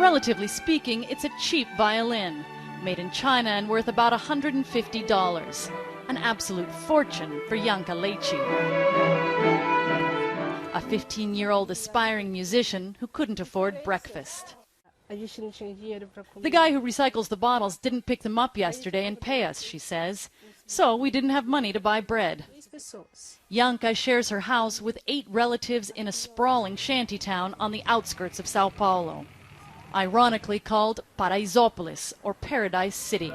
Relatively speaking, it's a cheap violin, made in China and worth about $150. An absolute fortune for Janka Lechi, a 15-year-old aspiring musician who couldn't afford breakfast. The guy who recycles the bottles didn't pick them up yesterday and pay us, she says, so we didn't have money to buy bread. Janka shares her house with 8 relatives in a sprawling shantytown on the outskirts of Sao Paulo, ironically called Paraisópolis, or Paradise City.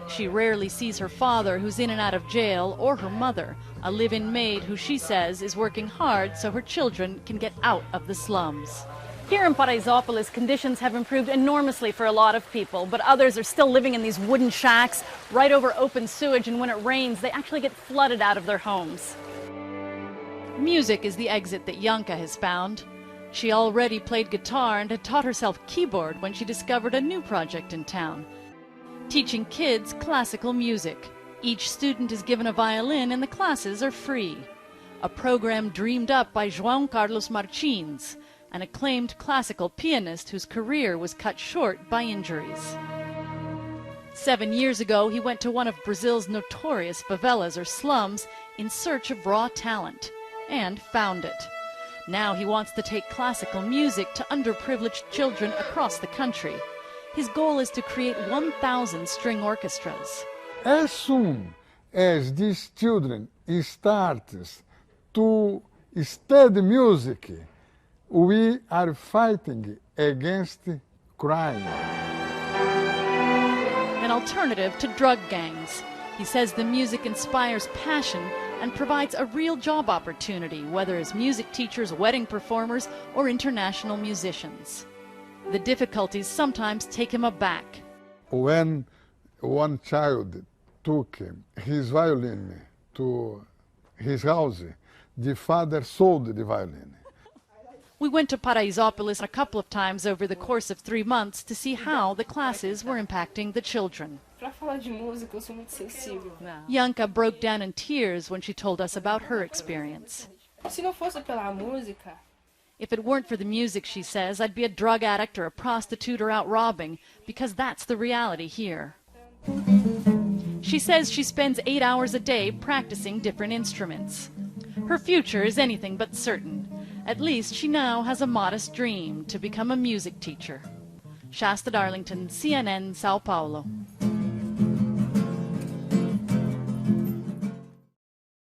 She rarely sees her father, who's in and out of jail, or her mother, a live-in maid who she says is working hard so her children can get out of the slums. Here in Paraisópolis, conditions have improved enormously for a lot of people, but others are still living in these wooden shacks right over open sewage, and when it rains, they actually get flooded out of their homes. Music is the exit that Janka has found. She already played guitar and had taught herself keyboard when she discovered a new project in town, teaching kids classical music. Each student is given a violin and the classes are free. A program dreamed up by João Carlos Martins, an acclaimed classical pianist whose career was cut short by injuries. 7 years ago, he went to one of Brazil's notorious favelas or slums in search of raw talent, and found it. Now he wants to take classical music to underprivileged children across the country. His goal is to create 1,000 string orchestras. As soon as these children start to study music, we are fighting against crime. An alternative to drug gangs. He says the music inspires passion and provides a real job opportunity, whether as music teachers, wedding performers, or international musicians. The difficulties sometimes take him aback. When one child took his violin to his house, the father sold the violin. We went to Paraisópolis a couple of times over the course of 3 months to see how the classes were impacting the children. Janka broke down in tears when she told us about her experience. If it weren't for the music, she says, I'd be a drug addict or a prostitute or out robbing, because that's the reality here. She says she spends 8 hours a day practicing different instruments. Her future is anything but certain. At least she now has a modest dream to become a music teacher. Shasta Darlington, CNN, Sao Paulo.